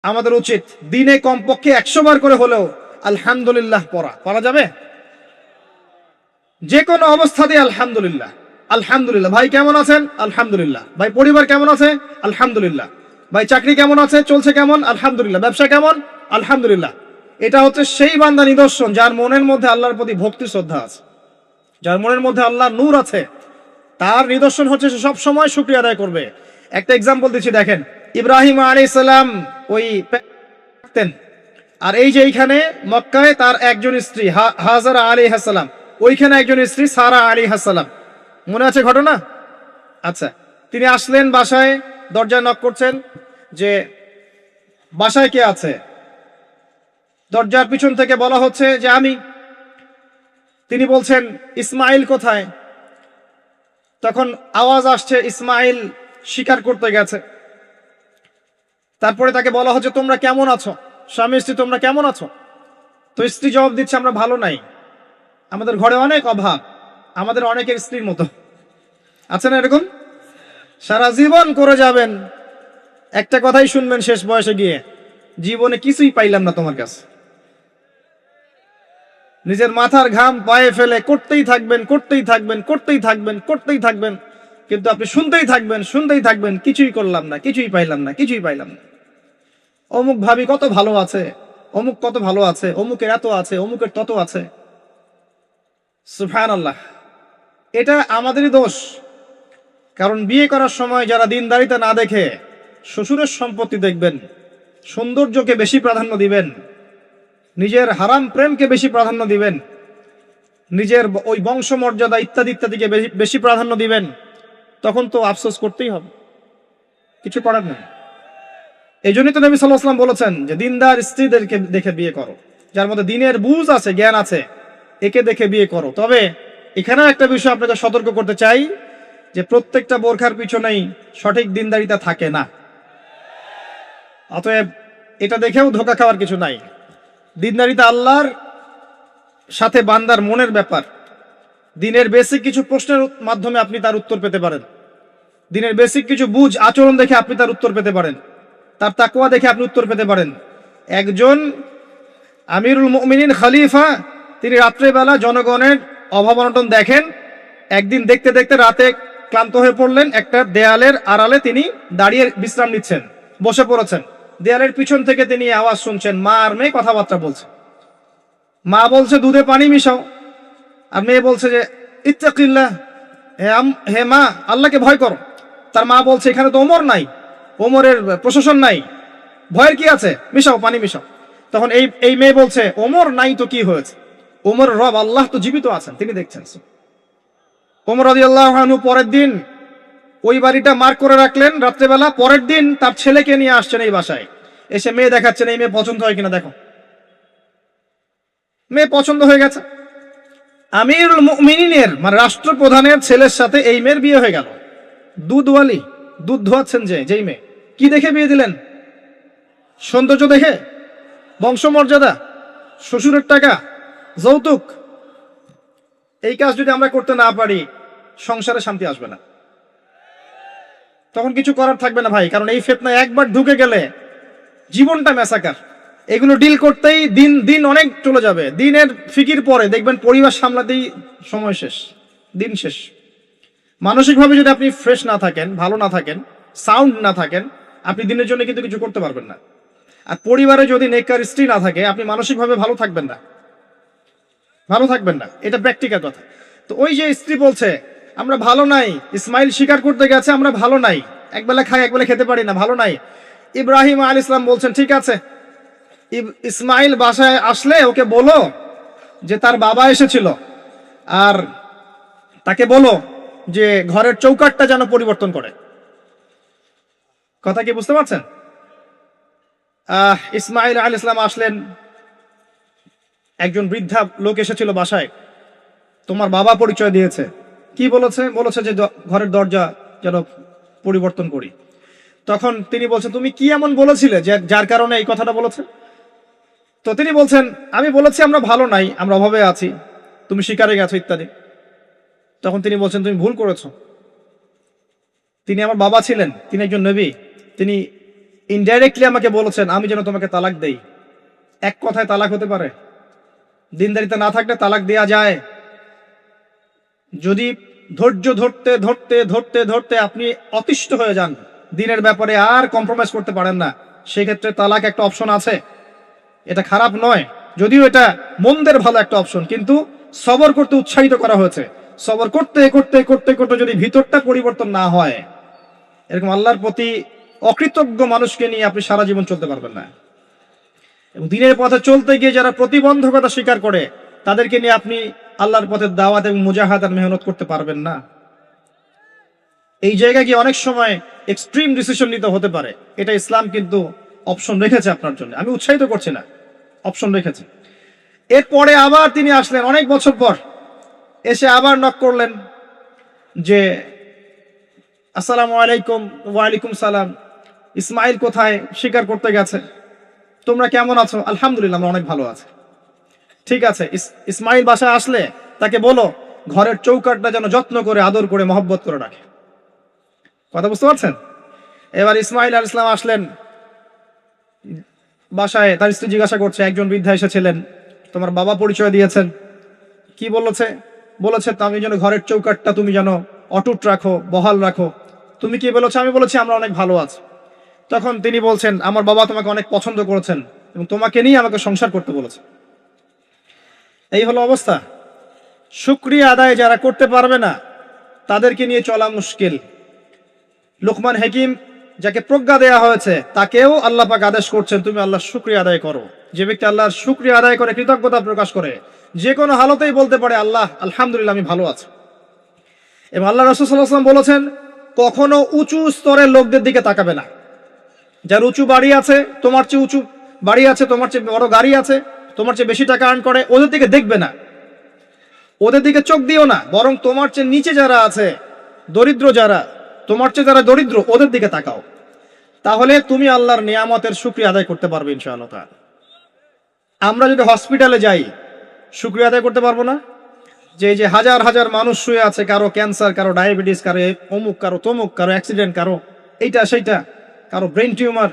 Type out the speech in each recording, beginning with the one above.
আমাদের উচিত দিনে কমপক্ষে 100 বার করে হলেও আলহামদুলিল্লাহ পড়া যাবে। যে কোনো অবস্থাতে আলহামদুলিল্লাহ আলহামদুলিল্লাহ। ভাই কেমন আছেন? আলহামদুলিল্লাহ। ভাই পরিবার কেমন আছে? আলহামদুলিল্লাহ। ভাই চাকরি কেমন আছে, চলছে কেমন? আলহামদুলিল্লাহ। ব্যবসা কেমন? আলহামদুলিল্লাহ। এটা হচ্ছে সেই বান্দা নিদর্শন যার মনের মধ্যে আল্লাহর প্রতি ভক্তি শ্রদ্ধা আছে, যার মনের মধ্যে আল্লাহর নূর আছে। তার নিদর্শন হচ্ছে সে সব সময় শুকরিয়া আদায় করবে। একটা এক্সাম্পল দিচ্ছি, দেখেন ইব্রাহিম আলাইহিস সালাম ওই থাকতেন, আর এই যে এইখানে মক্কায় তার একজন স্ত্রী হাজারা আলাইহিস সালাম, ওইখানে একজন স্ত্রী সারা আলাইহিস সালাম। মনে আছে ঘটনা? আচ্ছা, তিনি আসলেন বাসায়, দরজায় নক করছেন যে বাসায় কে আছে? দরজার পিছন থেকে বলা হচ্ছে যে আমি। তিনি বলছেন ইসমাইল কোথায়? তখন আওয়াজ আসছে ইসমাইল শিকার করতে গেছে। তারপরে তাকে বলা হচ্ছে তোমরা কেমন আছো, স্বামী স্ত্রী তোমরা কেমন আছো? তো স্ত্রী জবাব দিচ্ছে আমরা ভালো নাই, আমাদের ঘরে অনেক অভাব, আমাদের অনেকের স্ত্রীর মতো। আছে না এরকম? সারা জীবন করে যাবেন, একটা কথাই শুনবেন শেষ বয়সে গিয়ে, জীবনে কিছুই পাইলাম না তোমার কাছে। নিজের মাথার ঘাম পায়ে ফেলে করতেই থাকবেন করতেই থাকবেন করতেই থাকবেন করতেই থাকবেন, কিন্তু আপনি শুনতেই থাকবেন কিছুই করলাম না, কিছুই পাইলাম না, কিছুই পাইলাম না। অমুক ভাবি কত ভালো আছে, অমুক কত ভালো আছে, অমুকের এত আছে, অমুকের তত আছে। সুবহানাল্লাহ। এটা আমাদেরই দোষ। কারণ বিয়ে করার সময় যারা দিনদারিতা না দেখে শ্বশুরের সম্পত্তি দেখবেন, সৌন্দর্যকে বেশি প্রাধান্য দিবেন, নিজের হারাম প্রেমকে বেশি প্রাধান্য দিবেন, নিজের ওই বংশমর্যাদা ইত্যাদি ইত্যাদিকে বেশি প্রাধান্য দিবেন, তখন তো আফসোস করতেই হবে, কিছু করার নেই। এই জন্যই তো নবী সাল্লাল্লাহু আলাইহি ওয়াসাল্লাম বলেছেন যে দিনদার স্ত্রীদেরকে দেখে বিয়ে করো, যার মধ্যে দিনের বুঝ আছে, জ্ঞান আছে, একে দেখে বিয়ে করো। তবে এখানেও একটা বিষয় আপনাকে সতর্ক করতে চাই যে প্রত্যেকটা বোরখার পিছনেই সঠিক দিনদারিতা থাকে না। অতএব এটা দেখেও ধোঁকা খাওয়ার কিছু নাই। দিনদারিতা আল্লাহর সাথে বান্দার মনের ব্যাপার। দিনের বেসিক কিছু প্রশ্নের মাধ্যমে আপনি তার উত্তর পেতে পারেন, দিনের বেসিক কিছু বুঝ আচরণ দেখে আপনি তার উত্তর পেতে পারেন, তার তাকওয়া দেখে আপনি উত্তর পেতে পারেন। একজন আমিরুল মুমিনিন খলিফা, তিনি রাত্রেবেলা জনগণের অভাব অনটন দেখেন। একদিন দেখতে দেখতে রাতে ক্লান্ত হয়ে পড়লেন, একটা দেয়ালের আড়ালে তিনি দাঁড়িয়ে বিশ্রাম নিচ্ছেন, বসে পড়েছেন। দেয়ালের পিছন থেকে তিনি আওয়াজ শুনছেন, মা আর মেয়ে কথাবার্তা বলছে। মা বলছে দুধে পানি মিশাও, আর মেয়ে বলছে যে ইত্তাকিল্লাহ, হে মা আল্লাহকে ভয় করো। তার মা বলছে এখানে তো ওমর নাই, ওমরের প্রশাসন নাই, ভয়ের কি আছে, মিশাও পানি মিশাও। তখন এই মেয়ে বলছে ওমর নাই তো কি হয়েছে, ওমর রব আল্লাহ তো জীবিত আছেন, তিনি দেখছেন। ওমর রাদিয়াল্লাহু আনহু পরের দিন ওই বাড়িটা মার্ক করে রাখলেন রাত্রেবেলা। পরের দিন তার ছেলেকে নিয়ে আসছেন এই বাসায়, এসে মেয়ে দেখাচ্ছেন, এই মেয়ে পছন্দ হয় কিনা দেখো। মেয়ে পছন্দ হয়ে গেছে। আমিরুল মুমিনিনের মানে রাষ্ট্রপ্রধানের ছেলের সাথে এই মেয়ের বিয়ে হয়ে গেল। দুধওয়ালি, দুধ ধোয়াচ্ছেন যেই মেয়ে। কি দেখে বিয়ে দিলেন? সৌন্দর্য দেখে? বংশমর্যাদা? শ্বশুরের টাকা? যৌতুক? এই কাজ যদি আমরা করতে না পারি, সংসারে শান্তি আসবে না, তখন কিছু করার থাকবে না ভাই। কারণ এই ফিতনায় একবার ঢুকে গেলে জীবনটা মেসাকার। এগুলো ডিল করতেই দিন দিন অনেক চলে যাবে। দিনের ফিকির পরে দেখবেন পরিবার সামলাতেই সময় শেষ, দিন শেষ। মানসিকভাবে যদি আপনি ফ্রেশ না থাকেন, ভালো না থাকেন, সাউন্ড না থাকেন, আপনি দিনের জন্য কিন্তু কিছু করতে পারবেন না। আর পরিবারে যদি নেককার স্ত্রী না থাকে, আপনি মানসিকভাবে ভালো থাকবেন না, ভালো থাকবেন না। এটা প্র্যাকটিক্যাল কথা। তো ওই যে স্ত্রী বলছে আমরা ভালো নাই, ইসমাইল শিকার করতে গেছে, আমরা ভালো নাই, একবেলা খাই একবেলা খেতে পারি না, ভালো নাই। ইব্রাহিম আলাইহিস সালাম বলছেন ঠিক আছে, ইসমাইল বাসায় আসলে ওকে বলো যে তার বাবা এসেছিল, আর তাকে বলো যে ঘরের চৌকাঠটা যেন পরিবর্তন করে। কথা কি বুঝতে পারছেন? ইসমাইল আলাইহিস সালাম আসলেন, একজন বৃদ্ধা লোক এসেছিল বাসায়, তোমার বাবা পরিচয় দিয়েছে। কি বলেছে? বলেছে যে ঘরের দরজা যেন পরিবর্তন করি। তখন তিনি বলছেন তুমি কি এমন বলেছিলে যার কারণে এই কথাটা বলেছে? তো তিনি বলছেন আমি বলেছি আমরা ভালো নাই, আমরা অভাবে আছি, তুমি শিকারে গেছো ইত্যাদি। তখন তিনি বলছেন তুমি ভুল করেছো, তিনি আমার বাবা ছিলেন, তিনি একজন নবী, তিনি ইনডাইরেক্টলি আমাকে বলেছেন আমি যেন তোমাকে তালাক দেই। এক কথায় তালাক হতে পারে? দিনদারিতা না থাকলে তালাক দেয়া যায়? যদি ধৈর্য ধরতে ধরতে ধরতে ধরতে আপনি অতিষ্ঠ হয়ে যান, দিনের ব্যাপারে আর কম্প্রোমাইজ করতে পারেন না, সেক্ষেত্রে তালাক একটা অপশন আছে। এটা খারাপ নয়, যদিও এটা মন্দের ভালো একটা অপশন, কিন্তু সবর করতে উৎসাহিত করা হয়েছে। সবর করতে করতে করতে করতে যদি ভিতরটা পরিবর্তন না হয়, এরকম আল্লাহর প্রতি অকৃতজ্ঞ মানুষকে নিয়ে আপনি সারা জীবন চলতে পারবেন না। এবং দিনের পথে চলতে গিয়ে যারা প্রতিবন্ধকতা স্বীকার করে, তাদেরকে নিয়ে আপনি আল্লাহর পথে দাওয়াত এবং মুজাহাদার মেহনত করতে পারবেন না। এই জায়গায় গিয়ে অনেক সময় এক্সট্রিম ডিসিশন নিতে হতে পারে। এটা ইসলাম কিন্তু অপশন রেখেছে আপনার জন্য, আমি উৎসাহিত করছি না, অপশন রেখেছে। এরপরে আবার তিনি আসলেন অনেক বছর পর, এসে আবার নক করলেন যে আসসালামু আলাইকুম। ওয়ালাইকুম সালাম। ইসমাইল কোথায়? শিকার করতে গেছে। তোমরা কেমন আছো? আলহামদুলিল্লাহ, আমরা অনেক ভালো আছি। ঠিক আছে, ইসমাইল বাসায় আসলে তাকে বলো ঘরের চৌকাঠটা যেন যত্ন করে আদর করে মহব্বত করে রাখে। কথা বুঝতে পারছেন? এবার ইসমাইল আলাইহিস সালাম আসলেন বাসায়, তার স্ত্রী জিজ্ঞাসা করছে, একজন বৃদ্ধা এসেছিলেন, তোমার বাবা পরিচয় দিয়েছেন, কি বলেছে? বলেছে আমি যেন ঘরের চৌকাঠটা তুমি যেন অটুট রাখো, বহাল রাখো। তুমি কি বলেছো? আমি বলেছি আমরা অনেক ভালো আছি। তখন তিনি বলছেন, আমার বাবা তোমাকে অনেক পছন্দ করেছেন এবং তোমাকে নিয়ে আমাকে সংসার করতে বলেছে। এই হলো অবস্থা। শুকরিয়া আদায় যারা করতে পারবে না, তাদেরকে নিয়ে চলা মুশকিল। লুকমান হাকিম, যাকে প্রজ্ঞা দেয়া হয়েছে, তাকেও আল্লাহ পাক আদেশ করছেন তুমি আল্লাহর শুকরিয়া আদায় করো। যে ব্যক্তি আল্লাহর শুকরিয়া আদায় করে, কৃতজ্ঞতা প্রকাশ করে, যে কোনো হালতেই বলতে পারে আল্লাহ আলহামদুলিল্লাহ আমি ভালো আছি। এবং আল্লাহ রাসূল সাল্লাল্লাহু আলাইহি ওয়াসাল্লাম বলেছেন, কখনো উঁচু স্তরের লোকদের দিকে তাকাবে না। যার উঁচু বাড়ি আছে, তোমার চেয়ে উঁচু বাড়ি আছে, তোমার চেয়ে বড় গাড়ি আছে, তোমার চেয়ে বেশি টাকা আর্ন করে, ওদের দিকে দেখবে না, ওদের দিকে চোখ দিও না। বরং তোমার চেয়ে নিচে যারা আছে, দরিদ্র যারা, তোমার চেয়ে যারা দরিদ্র, ওদের দিকে তাকাও। তাহলে তুমি আল্লাহর নিয়ামতের শুকরিয়া আদায় করতে পারবে ইনশাআল্লাহ তাআলা। আমরা যদি হসপিটালে যাই, শুকরিয়া আদায় করতে পারবো না? যে হাজার হাজার মানুষ শুয়ে আছে, কারো ক্যান্সার, কারো ডায়াবেটিস, কারো অমুক, কারো তমুক, কারো অ্যাক্সিডেন্ট, কারো এইটা সেইটা, কারো ব্রেন টিউমার,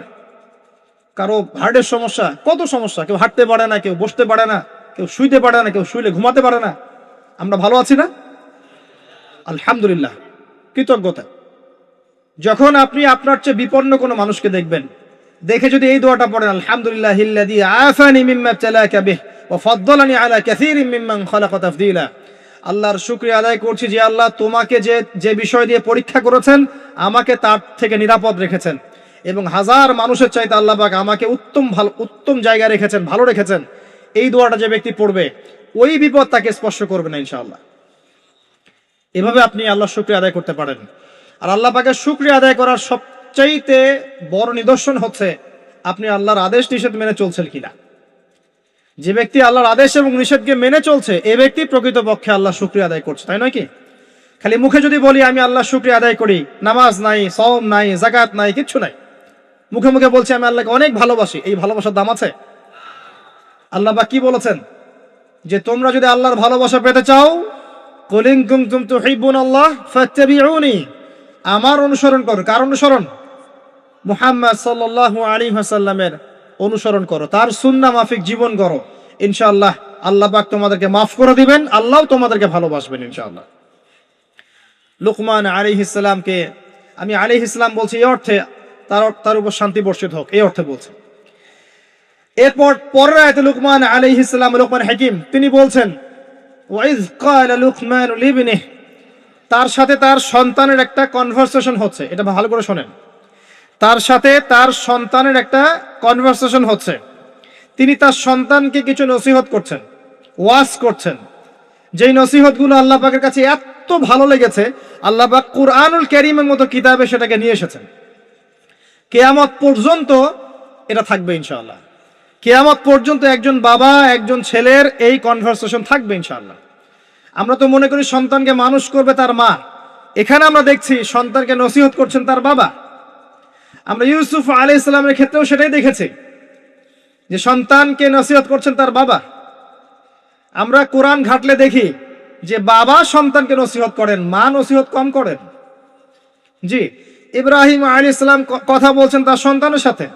কারো হার্টের সমস্যা, কত সমস্যা। কেউ হাঁটতে পারে না, কেউ বসতে পারে না, কেউ শুইতে পারে না, কেউ শুইলে ঘুমাতে পারে না। আমরা ভালো আছি না? আলহামদুলিল্লাহ, কৃতজ্ঞতা। যখন আপনি আপনার চেয়ে বিপন্ন কোনো মানুষকে দেখবেন, দেখে যদি এই দোয়াটা পড়েন, আলহামদুলিল্লাহিল্লাযী আফানি মিম্মা ইবতালাকা বিহি ওয়া ফাদ্দালানি আলা কাসীরিম মিম্মান খালাকা তাফদীলা। আল্লাহর শুকরিয়া আদায় করছি যে আল্লাহ তোমাকে যে বিষয় দিয়ে পরীক্ষা করেছেন, আমাকে তার থেকে নিরাপদ রেখেছেন, এবং হাজার মানুষের চাইতে আল্লাহ পাক আমাকে উত্তম জায়গায় রেখেছেন, ভালো রেখেছেন। এই দোয়াটা যে ব্যক্তি পড়বে, ওই বিপদ তাকে স্পর্শ করবে না ইনশাআল্লাহ। এভাবে আপনি আল্লাহর শুকরিয়া আদায় করতে পারেন। আর আল্লাহ পাকের শুকরিয়া আদায় করার সবচাইতে বড় নিদর্শন হচ্ছে আপনি আল্লাহর আদেশ নিষেধ মেনে চলছেন কিনা। যে ব্যক্তি আল্লাহর আদেশ এবং নিষেধকে মেনে চলছে, এ ব্যক্তি প্রকৃতপক্ষে আল্লাহর শুকরিয়া আদায় করছে, তাই নয় কি? খালি মুখে যদি বলি আমি আল্লাহর শুকরিয়া আদায় করি, নামাজ নাই, সওম নাই, যাকাত নাই, কিচ্ছু নাই, মুখে মুখে বলছি আমি আল্লাহকে অনেক ভালোবাসি, এই ভালোবাসার দাম আছে? আল্লাহ পাক কি বলেছেন? যে তোমরা যদি আল্লাহর ভালোবাসা পেতে চাও, কুল ইন কুনতুম তুহিব্বুনাল্লাহ ফাত্তাবিউনি, আমার অনুসরণ করো। কার অনুসরণ? মুহাম্মদ সাল্লাল্লাহু আলাইহি ওয়াসাল্লামের অনুসরণ করো, তার সুন্নাহ মাফিক জীবন করো। ইনশাআল্লাহ আল্লাহ পাক তোমাদেরকে মাফ করে দিবেন, আল্লাহও তোমাদেরকে ভালোবাসবেন ইনশাআল্লাহ। লুকমান আলাইহিস সালামকে আমি আলাইহিস সালাম বলছি এই অর্থে তার উপর শান্তি বর্ষিত হোক, এই অর্থে বলছি। এরপর পরের আয়াতে লুকমান আলাইহিস সালাম, লুকমান হাকিম, তিনি বলছেন ওয়াইজ ক্বালা লুকমান লিবনিহি, তার সাথে তার সন্তানের একটা কনভারসেশন হচ্ছে। এটা ভালো করে শোনেন, তার সাথে তার সন্তানের একটা কনভারসেশন হচ্ছে। তিনি তার সন্তানকে কিছু নসিহত করছেন, ওয়াজ করছেন। যেই নসিহতগুলো আল্লাহ পাকের কাছে এত ভালো লেগেছে, আল্লাহ পাক কুরআনুল কারীমের মতো কিতাবে সেটাকে নিয়ে এসেছেন। কিয়ামত পর্যন্ত এটা থাকবে ইনশাআল্লাহ। কিয়ামত পর্যন্ত একজন বাবা একজন ছেলের এই কনভারসেশন থাকবে ইনশাআল্লাহ। আমরা তো মনে করি সন্তানকে মানুষ করবে তার মা, এখানে আমরা দেখছি সন্তানকে নসিহত করছেন তার বাবা। আমরা ইউসুফ আলাইহিস সালামের ক্ষেত্রেও সেটাই দেখেছি, যে সন্তানকে নসিহত করছেন তার বাবা। আমরা কোরআন ঘাটলে দেখি যে বাবা সন্তানকে নসিহত করেন, মা নসিহত কম করেন। জি, ইব্রাহিম আলাইহিস সালাম কথা বলছেন তার সন্তানের সাথে,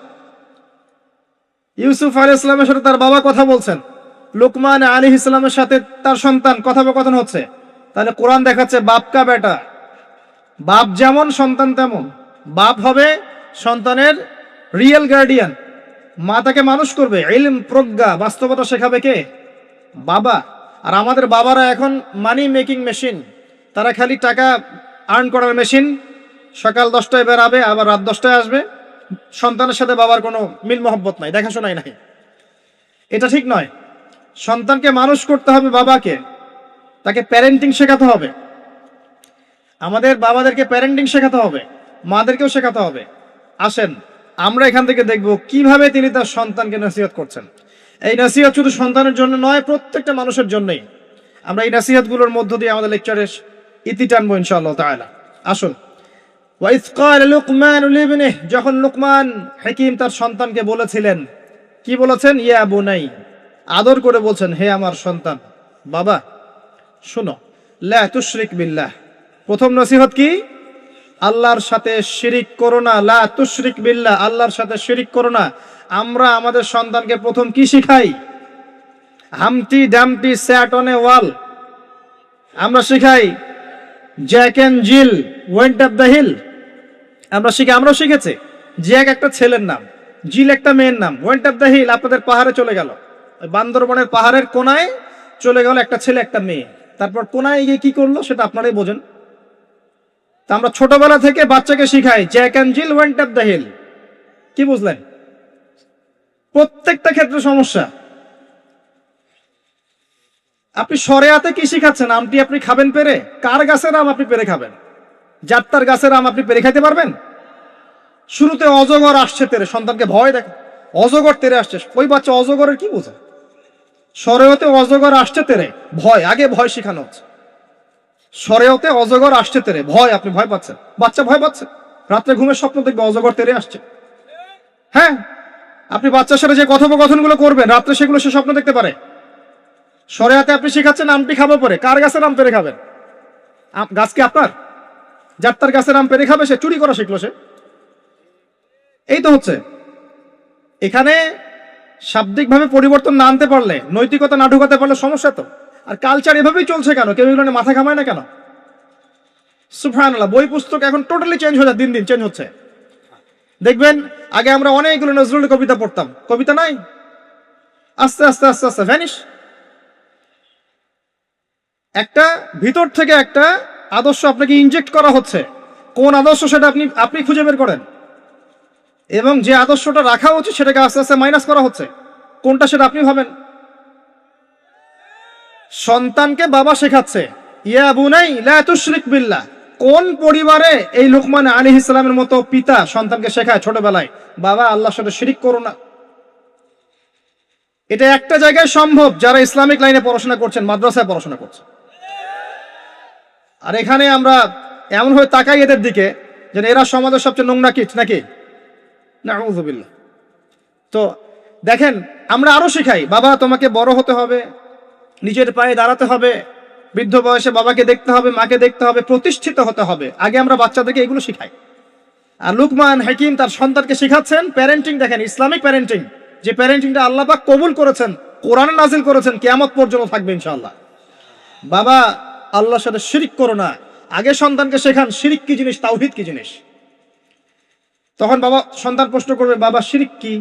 ইউসুফ আলাইহিস সালামের সাথে তার বাবা কথা বলছেন, লুকমান আলাইহিস সালামের সাথে তার সন্তান কথোপকথন হচ্ছে। তাহলে কোরআন দেখাচ্ছে বাপ কা বেটা, বাপ যেমন সন্তান তেমন। বাপ হবে সন্তানের রিয়েল গার্ডিয়ান, মা তাকে মানুষ করবে, ইলম প্রজ্ঞা বাস্তবতা শেখাবে কে? বাবা। আর আমাদের বাবারা এখন মানি মেকিং মেশিন, তারা খালি টাকা আর্ন করার মেশিন। সকাল 10টায় বেরাবে, আবার রাত 10টায় আসবে। সন্তানের সাথে বাবার কোনো মিল মহব্বত নাই, দেখাশোনাই নাই। এটা ঠিক নয়। সন্তানকে মানুষ করতে হবে বাবাকে, তাকে প্যারেন্টিং শেখাতে হবে। আমাদের বাবাদেরকে প্যারেন্টিং শেখাতে হবে, মাদেরকেও শেখাতে হবে। আসেন আমরা এখান থেকে দেখব কিভাবে তিনি তার সন্তানকে নসিহত করছেন। এই নসিহত শুধু সন্তানের জন্য নয়, প্রত্যেকটা মানুষের জন্যই। আমরা এই নসিহতগুলোর মধ্য দিয়ে আমাদের লেকচারের ইতি টানবো ইনশাআল্লাহ তাআলা। আসুন, ওয়াইজ ক্বালা লুকমান লিবনিহি, যখন লুকমান হাকিম তার সন্তানকে বলেছিলেন, কি বলেছেন? ইয়া বুনাই, আদর করে বলছেন, হে আমার সন্তান, বাবা শুনো, লা তুশরিক বিল্লাহ। প্রথম নসিহত কি? আল্লাহর সাথে শিরিক করো না। লা তুশরিক বিল্লাহ, আল্লাহর সাথে শিরিক করো না। আমরা আমাদের সন্তানকে প্রথম কি শিখাই? Humpty Dumpty sat on a wall. আমরা শিখাই Jack and Jill went up the hill. আমরাও শিখেছি। জ্যাক একটা ছেলের নাম, জিল একটা মেয়ের নাম, ওয়েন্ট আপ দ্য হিল আপনাদের পাহাড়ে চলে গেল, ওই বান্দরবনের পাহাড়ের কোনায় চলে গেল একটা ছেলে একটা মেয়ে। তারপর কোনায় গিয়ে কি করলো সেটা আপনারাই বোঝেন। তা আমরা ছোটবেলা থেকে বাচ্চাকে শিখাই Jack and Jill went up the hill. কি বুঝলেন? প্রত্যেকটা ক্ষেত্রে সমস্যা। আপনি শরিয়াতে কি শিখাচ্ছেন? আমটি আপনি খাবেন পেরে? কার গাছের আম আপনি পেরে খাবেন? যাত্রার গাছের আম আপনি পেরে খাইতে পারবেন? শুরুতে অজগর আসছে তেরে, সন্তানকে ভয় দেখে, অজগর তেরে আসছে। ওই বাচ্চা অজগরের কি বোঝে? শরিয়তে অজগর আসছে তেরে, ভয়, আগে ভয় শেখানো হচ্ছে। শরিয়তে অজগর আসছে তেরে, ভয়, আপনি ভয় পাচ্ছেন, বাচ্চা ভয় পাচ্ছে, রাত্রে ঘুমের স্বপ্ন দেখবে অজগর তেরে আসছে। হ্যাঁ, আপনি বাচ্চার সাথে যে কথোপকথনগুলো করবেন রাত্রে, সেগুলো সে স্বপ্ন দেখতে পারে। শরিয়াতে আপনি শেখাচ্ছেন আমটি খাবো পরে, কার গাছের আম পেরে খাবেন? গাছ কি আপনার? যাত্রার গাছের আম পেরে খাবে? সে চুরি করা শিখলো সে। এই তো হচ্ছে এখানে শাব্দিকভাবে পরিবর্তন না আনতে পারলে, নৈতিকতা না ঢুকাতে পারলে সমস্যা তো। আর কালচার এভাবেই চলছে কেন? কেউ এগুলো নিয়ে মাথা ঘামায় না কেন? সুবহানাল্লাহ, বই পুস্তক এখন টোটালি চেঞ্জ হয়ে যায়, দিন দিন চেঞ্জ হচ্ছে। দেখবেন আগে আমরা অনেকগুলো নজরুলের কবিতা পড়তাম, কবিতা নাই, আস্তে আস্তে আস্তে আস্তে ভ্যানিশ। একটা ভিতর থেকে একটা আদর্শ আপনাকে ইনজেক্ট করা হচ্ছে। কোন আদর্শ সেটা আপনি খুঁজে বের করেন, এবং যে আদর্শটা রাখা উচিত সেটাকে আস্তে আস্তে মাইনাস করা হচ্ছে। কোনটা সেটা আপনি ভাবেন। সন্তানকে বাবা শেখাচ্ছে ইয়া বুনাই লা তুশরিক বিল্লাহ। কোন পরিবারে এই লুকমান আলাইহিস সালামের মতো পিতা সন্তানকে শেখায় ছোটবেলায়, বাবা আল্লাহর সাথে শিরিক করো না? এটা একটা জায়গায় সম্ভব, যারা ইসলামিক লাইনে পড়াশোনা করছেন, মাদ্রাসায় পড়াশোনা করছেন। আর এখানে আমরা এমন হয়ে তাকাই এদের দিকে যেন এরা সমাজের সবচেয়ে নোংরা কিট নাকি, নাউযুবিল্লাহ। তো দেখেন, আমরা আরো শিখাই বাবা তোমাকে বড় হতে হবে, নিজের পায়ে দাঁড়াতে হবে, বৃদ্ধ বয়সে বাবাকে দেখতে হবে, মাকে দেখতে হবে, প্রতিষ্ঠিত হতে হবে। আগে আমরা বাচ্চাদেরকে এগুলো শিখাই। আর লুকমান হাকিম তার সন্তানকে শিখাচ্ছেন প্যারেন্টিং। দেখেন ইসলামিক প্যারেন্টিং, যে প্যারেন্টিংটা আল্লাহ পাক কবুল করেছেন, কোরআনে নাজিল করেছেন, কিয়ামত পর্যন্ত থাকবে ইনশাআল্লাহ। বাবা আল্লাহর সাথে শিরিক করো না। আগে সন্তানকে শেখান শিরিক কি জিনিস, তাওহীদ কি জিনিস। তখন সন্তান প্রশ্ন করবে বাবা শিরিক কি,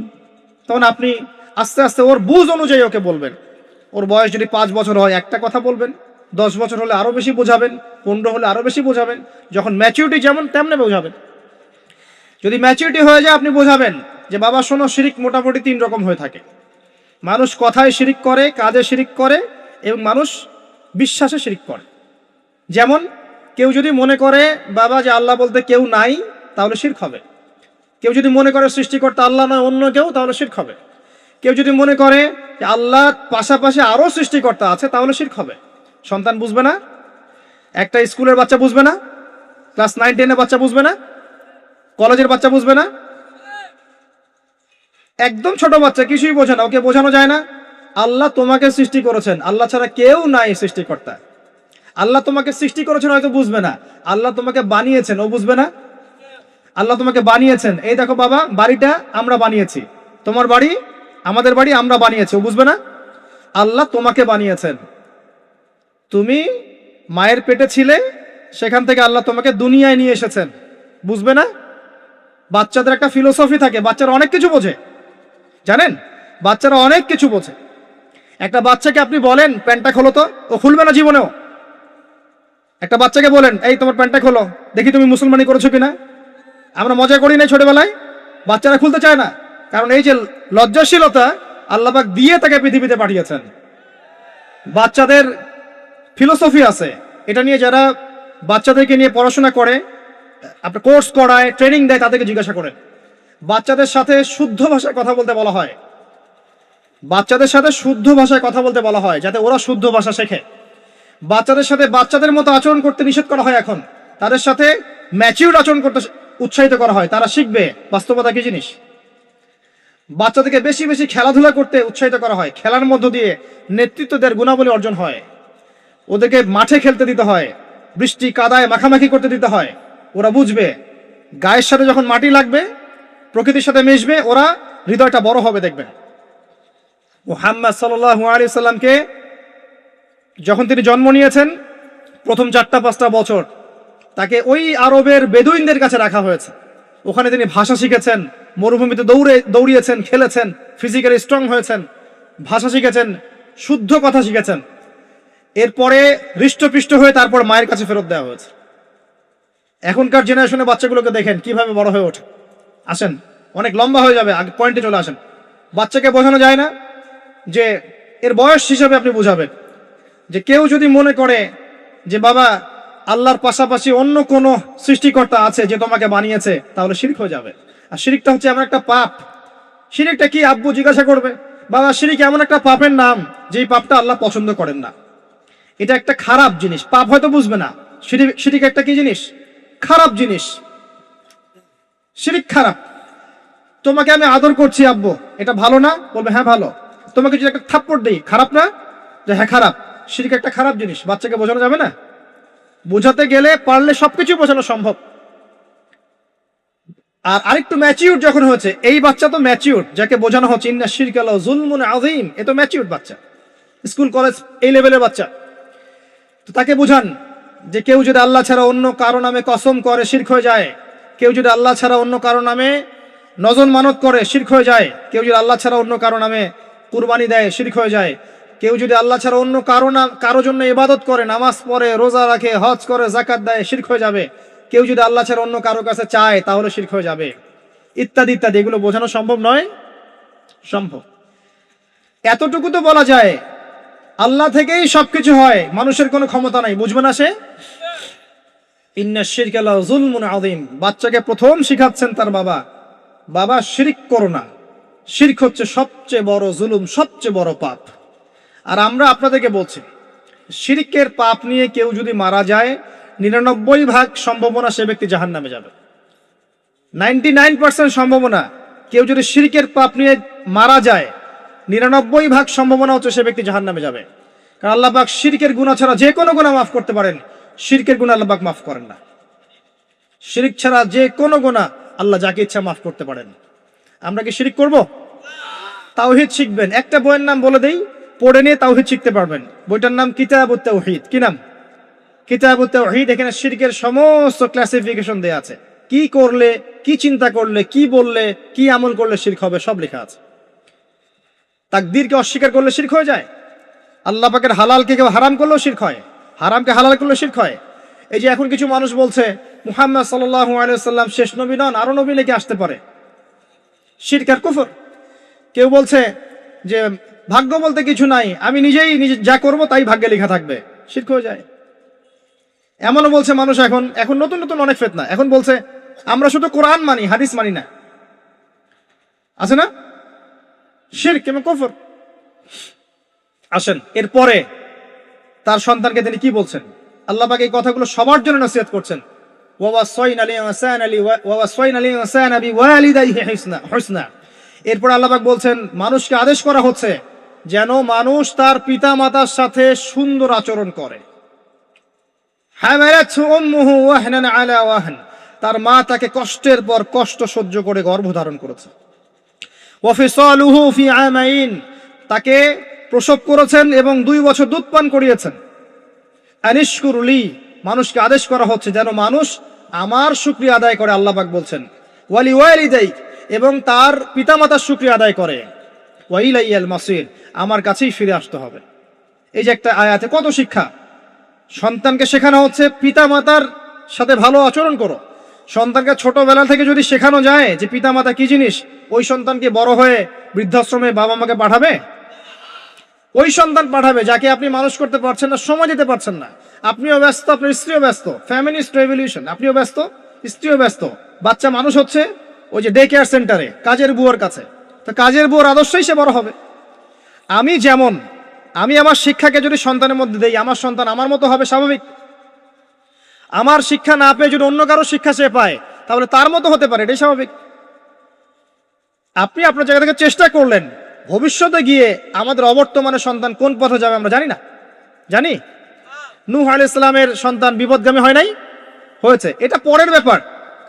তখন আপনি আস্তে আস্তে ওর বুঝ অনুযায়ী ওকে বলবেন। ওর বয়স যদি 5 বছর হয় একটা কথা বলবেন, 10 বছর হলে আরো বেশি বোঝাবেন, 15 হলে আরো বেশি বোঝাবেন। যখন ম্যাচুরিটি যেমন তেমনি বোঝাবেন। যদি ম্যাচুরিটি হয়ে যায় আপনি বোঝাবেন যে বাবা শোনো, শিরিক মোটামুটি 3 রকম হয়ে থাকে। মানুষ কথায় শিরিক করে, কাজে শিরিক করে, এবং মানুষ বিশ্বাসে শিরিক করে। যেমন কেউ যদি মনে করে বাবা যে আল্লাহ বলতে কেউ নাই, তাহলে শিরক হবে। কেউ যদি মনে করে সৃষ্টিকর্তা আল্লাহ নয় অন্য কেউ, তাহলে শিরক হবে। কেউ যদি মনে করে যে আল্লাহর পাশাপাশি আরো সৃষ্টিকর্তা আছে, তাহলে শিরক হবে। সন্তান বুঝবে না, একটা স্কুলের বাচ্চা বুঝবে না, ক্লাস 9-10 এর বাচ্চা বুঝবে না, কলেজের বাচ্চা বুঝবে না, একদম ছোট বাচ্চা কিছুই বোঝে না, ওকে বোঝানো যায় না আল্লাহ তোমাকে সৃষ্টি করেছেন, আল্লাহ ছাড়া কেউ নাই সৃষ্টিকর্তা। আল্লাহ তোমাকে সৃষ্টি করেছেন হয়তো বুঝবে না, আল্লাহ তোমাকে বানিয়েছেন ও বুঝবে না। আল্লাহ তোমাকে বানিয়েছেন, এই দেখো বাবা বাড়িটা আমরা বানিয়েছি, তোমার বাড়ি আমাদের বাড়ি আমরা বানিয়েছি, ও বুঝবে না? আল্লাহ তোমাকে বানিয়েছেন, তুমি মায়ের পেটে ছিলে, সেখান থেকে আল্লাহ তোমাকে দুনিয়ায় নিয়ে এসেছেন, বুঝবে না? বাচ্চাদের একটা ফিলোসফি থাকে, বাচ্চারা অনেক কিছু বোঝে, জানেন? বাচ্চারা অনেক কিছু বোঝে। একটা বাচ্চাকে আপনি বলেন প্যান্টটা খোলো তো, ও খুলবে না জীবনেও। একটা বাচ্চাকে বলেন এই তোমার প্যান্টটা খোলো, দেখি তুমি মুসলমানি করেছো কিনা। আমরা মজা করি না ছোটবেলায়, বাচ্চারা খুলতে চায় না, কারণ এই যে লজ্জাশীলতা আল্লাহ পাক দিয়ে তাকে পৃথিবীতে পাঠিয়েছেন। বাচ্চাদের ফিলোসফি আছে, এটা নিয়ে যারা বাচ্চাদেরকে নিয়ে পড়াশোনা করে, আপনার কোর্স করায়, ট্রেনিং দেয়, তাদেরকে জিজ্ঞাসা করেন। বাচ্চাদের সাথে শুদ্ধ ভাষায় কথা বলতে বলা হয়, বাচ্চাদের সাথে শুদ্ধ ভাষায় কথা বলতে বলা হয়, যাতে ওরা শুদ্ধ ভাষা শেখে। বাচ্চাদের সাথে বাচ্চাদের মতো আচরণ করতে নিষেধ করা হয়, এখন তাদের সাথে ম্যাচিউরড আচরণ করতে উৎসাহিত করা হয়, তারা শিখবে বাস্তবতা কি জিনিস। বাচ্চাদেরকে বেশি বেশি খেলাধুলা করতে উৎসাহিত করা হয়, খেলার মধ্য দিয়ে নেতৃত্ব দেওয়ার গুণাবলী অর্জন হয়। ওদেরকে মাঠে খেলতে দিতে হয়, বৃষ্টি কাদায় মাখামাখি করতে দিতে হয়, ওরা বুঝবে। গায়ের সাথে যখন মাটি লাগবে, প্রকৃতির সাথে মিশবে, ওরা হৃদয়টা বড় হবে। দেখবেন মুহাম্মদ সাল্লাল্লাহু আলাইহি সাল্লামকে যখন তিনি জন্ম নিয়েছেন, প্রথম 4-5 বছর তাকে ওই আরবের বেদুইনদের কাছে রাখা হয়েছে। ওখানে তিনি ভাষা শিখেছেন, মরুভূমিতে দৌড়িয়েছেন, খেলেছেন, ফিজিক্যালি স্ট্রং হয়েছেন, ভাষা শিখেছেন, শুদ্ধ কথা শিখেছেন। এরপরে হৃষ্টপুষ্ট হয়ে তারপর মায়ের কাছে ফেরত দেওয়া হয়েছে। এখনকার জেনারেশনে বাচ্চাগুলোকে দেখেন কিভাবে বড় হয়ে ওঠে। আসেন, অনেক লম্বা হয়ে যাবে, আগে পয়েন্টে চলে আসেন। বাচ্চাকে বোঝানো যায় না, যে এর বয়স হিসাবে আপনি বুঝাবেন যে কেউ যদি মনে করে যে বাবা আল্লাহর পাশাপাশি অন্য কোন সৃষ্টিকর্তা আছে যে তোমাকে বানিয়েছে, তাহলে শিরক হয়ে যাবে। আর শিরকটা হচ্ছে এমন একটা পাপ। শিরকটা কি আব্বু জিজ্ঞাসা করবে, বাবা শিরক এমন একটা পাপের নাম যেই পাপটা আল্লাহ পছন্দ করেন না। এটা একটা খারাপ জিনিস, পাপ হয়তো বুঝবে না। শিরক একটা কি জিনিস? খারাপ জিনিস। শিরক খারাপ। তোমাকে আমি আদর করছি আব্বু, এটা ভালো না? বলবে হ্যাঁ ভালো। তোমাকে যদি একটা থাপ্পড় দিই, খারাপ না? যে হ্যাঁ খারাপ। শিরক একটা খারাপ জিনিস, বাচ্চাকে বোঝানো যাবে না। বোঝাতে গেলে পারলে সবকিছু বোঝানো সম্ভব। আর আরেকটু ম্যাচিউর যখন হয়েছে, এই বাচ্চা তো ম্যাচিউর, যাকে বোঝানো হচ্ছে ইন্না শিরকা লাযুলমুন আযীম, এ তো ম্যাচিউর বাচ্চা, স্কুল কলেজ এই লেভেলের বাচ্চা। তো তাকে বোঝান যে কেউ যদি আল্লাহ ছাড়া অন্য কারো নামে কসম করে, শিরক হয়ে যায়। কেউ যদি আল্লাহ ছাড়া অন্য কারো নামে নজর মানত করে, শিরক হয়ে যায়। কেউ যদি আল্লাহ ছাড়া অন্য কারো নামে কুরবানি দেয়, শিরক হয়ে যায়। কেউ যদি আল্লাহ ছাড়া অন্য কারো জন্য ইবাদত করে, নামাজ পড়ে, রোজা রাখে, হজ করে, যাকাত দেয়, শিরক হয়ে যাবে। কেউ যদি আল্লাহ ছাড়া অন্য কারো কাছে চায়, তাহলে শিরক হয়ে যাবে, ইত্যাদি ইত্যাদি। এগুলো বোঝানো সম্ভব নয়? সম্ভব। এতটুকু তো বলা যায় আল্লাহ থেকেই সবকিছু হয়, মানুষের কোনো ক্ষমতা নাই। বুঝবে না সে? ইন্না শিরকা লাযুলমুন আযীম। বাচ্চাকে প্রথম শিখাচ্ছেন তার বাবা, বাবা শিরক করো না। শিরক হচ্ছে সবচেয়ে বড় জুলুম, সবচেয়ে বড় পাপ। আর আমরা আপনাদেরকে বলছি, শিরকের পাপ নিয়ে কেউ যদি মারা যায়, 99% সম্ভাবনা সে ব্যক্তি জাহান্নামে যাবে। 99% সম্ভাবনা কেউ যদি শিরকের পাপ নিয়ে মারা যায়, 99% সম্ভাবনা হচ্ছে সে ব্যক্তি জাহান্নামে যাবে। কারণ আল্লাহ পাক শিরকের গুনাহ ছাড়া যে কোনো গুনাহ মাফ করতে পারেন, শিরকের গুনাহ আল্লাহ পাক মাফ করেন না। শিরক ছাড়া যে কোনো গুনাহ আল্লাহ যাকে ইচ্ছা মাফ করতে পারেন। আমরা কি শিরক করব? তাওহীদ শিখবেন। একটা বইয়ের নাম বলে দেই, পড়ে নিয়ে তাওহীদ শিখতে পারবেন। বইটার নাম কিতাবুত তাওহীদ। কি নাম? কিতাবুত তাওহীদ। এখানে শিরকের সমস্ত ক্লাসিফিকেশন দেয়া আছে। কি করলে, কি চিন্তা করলে, কি বললে, কি আমল করলে শিরক হবে, সব লেখা আছে। তাকদীরকে অস্বীকার করলে শিরক হয়ে যায়। আল্লাহ পাকের হালালকে কেউ হারাম করলেও শিরক হয়, হারামকে হালাল করলেও শিরক হয়। এই যে এখন কিছু মানুষ বলছে মুহাম্মদ সাল্লাল্লাহু আলাইহি ওয়াসাল্লাম শেষ নবী নন, আরো নবী নাকি আসতে পারে। শিরক আর কুফর। কেউ বলছে যে ভাগ্য বলতে কিছু নাই, আমি নিজে যা করব তাই ভাগ্যে লেখা থাকবে, শিরক হয়ে যায়। এমনও বলছে মানুষ, এখন নতুন নতুন অনেক ফিতনা। এখন বলছে আমরা শুধু কোরআন মানি, হাদিস মানি না। আছে না? শিরক এবং কুফর। আসেন, এরপরে তার সন্তানকে তিনি কি বলছেন? আল্লাহ পাক এই কথাগুলো সবার জন্য নসিহত করছেন। এরপর আল্লাহ পাক বলছেন মানুষকে আদেশ করা হচ্ছে যেন মানুষ তার পিতা মাতার সাথে সুন্দর আচরণ করে। তার মা তাকে কষ্টের পর কষ্ট সহ্য করে গর্ভধারণ করেছে। ওয়াফিসালুহু ফি আমাইন, তাকে প্রসব করেছেন এবং 2 বছর দুধ পান করিয়েছেন। আনিশকুরলি, মানুষকে আদেশ করা হচ্ছে যেন মানুষ আমার শুকরিয়া আদায় করে, আল্লাহ পাক বলছেন। ওয়ালি ওয়ালিদাইক, এবং তার পিতামাতার শুকরিয়া আদায় করে। ওয়া ইলাইয়াল মাসির, আমার কাছেই ফিরে আসতে হবে। এই যে একটা আয়াতে কত শিক্ষা। সন্তানকে শেখানো হচ্ছে পিতামাতার সাথে ভালো আচরণ করো। সন্তানকে ছোটবেলা থেকে যদি শেখানো যায় যে পিতামাতা কি জিনিস, ওই সন্তানকে বড় হয়ে বৃদ্ধাশ্রমে বাবা মাকে পাঠাবে? ওই সন্তান পাঠাবে যাকে আপনি মানুষ করতে পারছেন না, সময় দিতে পারছেন না। আপনিও ব্যস্ত, আপনার স্ত্রীও ব্যস্ত, ফ্যামিলিস্ট রেভলিউশন, আপনিও ব্যস্ত, স্ত্রীও ব্যস্ত। বাচ্চা মানুষ হচ্ছে ওই যে ডে কেয়ার সেন্টারে কাজের বুয়ার কাছে, তো কাজের বুয়ার আদর্শই সে বড় হবে। আমি আমার শিক্ষাকে যদি সন্তানের মধ্যে দেই, আমার সন্তান আমার মতো হবে স্বাভাবিক। আমার শিক্ষা না পেয়ে যদি অন্য কারো শিক্ষা সে পায়, তাহলে তার মতো হতে পারে, এটাই স্বাভাবিক। আপনি আপনার জায়গা থেকে চেষ্টা করলেন, ভবিষ্যতে গিয়ে আমাদের অবর্তমানের সন্তান কোন পথে যাবে আমরা জানি না। জানি নূহ আলাইহিস সালামের সন্তান বিপদগামী হয় নাই? হয়েছে, এটা পরের ব্যাপার।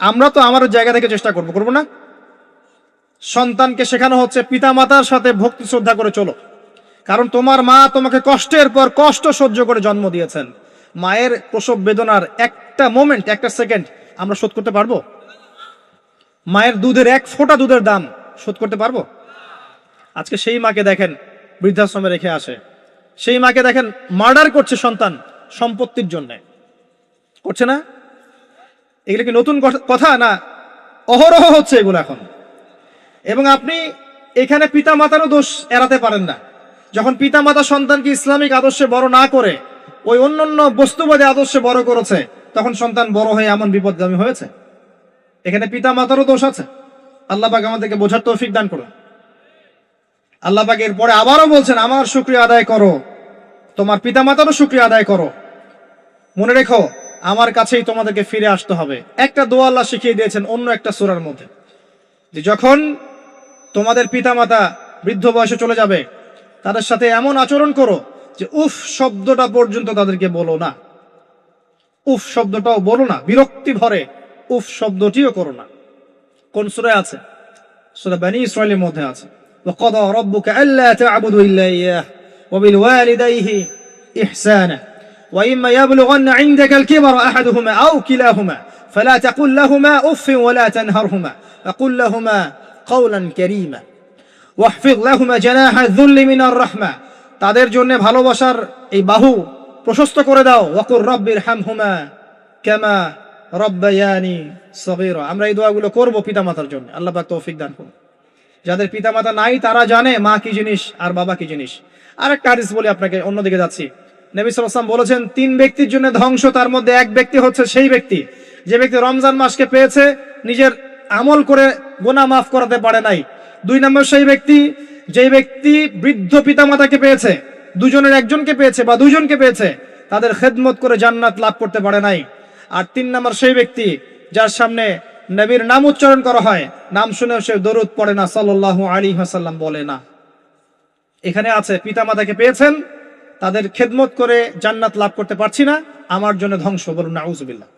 আমরা তো আমার জায়গা থেকে চেষ্টা করব না? সন্তানকে শেখানো হচ্ছে পিতামাতার সাথে ভক্তি শ্রদ্ধা করে চলো, কারণ তোমার মা তোমাকে কষ্টের পর কষ্ট সহ্য করে জন্ম দিয়েছেন। মায়ের প্রসব বেদনার একটা মোমেন্ট, একটা সেকেন্ড আমরা শোধ করতে পারবো? মায়ের দুধের 1 ফোঁটা দুধের দাম শোধ করতে পারবো? আজকে সেই মাকে দেখেন বৃদ্ধাশ্রমে রেখে আসে, সেই মাকে দেখেন মার্ডার করছে সন্তান সম্পত্তির জন্য, করছে না? এগুলো কি নতুন কথা না? অহরহ হচ্ছে এগুলো এখন। এবং আপনি এখানে পিতা মাতারও দোষ এড়াতে পারেন না। যখন পিতা মাতা সন্তানকে ইসলামিক আদর্শে বড় না করে ওই অন্যান্য বস্তুবাদী আদর্শে বড় করেছে, তখন সন্তান বড় হয়ে এমন বিপদগামী হয়েছে। এখানে পিতা মাতারও দোষ আছে। আল্লাহ পাক আমাদেরকে বোঝার তৌফিক দান করুন। আল্লাহ পাক এরপরে আবারও বলছেন, আমার শুকরিয়া আদায় করো, তোমার পিতা মাতারও শুকরিয়া আদায় করো। মনে রেখো, আমার কাছেই তোমাদেরকে ফিরে আসতে হবে। একটা দোয়া আল্লাহ শিখিয়ে দিয়েছেন অন্য একটা সূরার মধ্যে, যে যখন তোমাদের পিতা মাতা বৃদ্ধ বয়সে চলে যাবে, তাদের সাথে এমন আচরণ করো যে উফ শব্দটা পর্যন্ত তাদেরকে বলো না। উফ শব্দটাও বলো না, বিরক্তি ভরে উফ শব্দটিও করো না। কোন সূরায় আছে? সূরা বনী ইসরাঈলের মধ্যে আছে। وقضى ربك ألا تعبدوا إلا إياه وبالوالديه إحسانا وإما يبلغن عندك الكبر أحدهما أو كلاهما فلا تقل لهما أف ولا تنهرهما وقل لهما قولا كريما واحفظ لهما جناح الذل من الرحمة, তাদের জন্য ভালোবাসার এই বাহু প্রশস্ত করে দাও। ওয়াকুর রাব্বিরহামহুমা কামা রাব্বায়ানি সগীরা। আমরা এই দোয়াগুলো করব পিতামাতার জন্য। আল্লাহ পাক তৌফিক দান করুন। যাদের পিতামাতা নাই তারা জানে মা কি জিনিস আর বাবা কি জিনিস। আরেকটা হাদিস বলি আপনাকে, অন্যদিকে যাচ্ছি। নবী সাল্লাল্লাহু আলাইহি ওয়াসাল্লাম বলেছেন 3 ব্যক্তির জন্য ধ্বংস, তার মধ্যে এক ব্যক্তি হচ্ছে সেই ব্যক্তি যে ব্যক্তি রমজান মাসকে পেয়েছে, নিজের আমল করে গুনাহ মাফ করাতে পারে নাই। 2 নম্বর সেই ব্যক্তি যে ব্যক্তি বৃদ্ধ পিতামাতাকে পেয়েছে, দুজনের একজনকে পেয়েছে বা দুজনকে পেয়েছে, তাদের খেদমত করে জান্নাত লাভ করতে পারে নাই। আর 3 নম্বর সেই ব্যক্তি যার সামনে নবীর নাম উচ্চারণ করা হয়, নাম শুনে সে দরুদ পড়ে না, সাল্লাল্লাহু আলাইহি ওয়াসাল্লাম বলে না। এখানে আছে পিতামাতাকে পেয়েছেন, তাদের খেদমত করে জান্নাত লাভ করতে পারছি না, আমার জন্য ধ্বংস। বলুন নাউজুবিল্লাহ।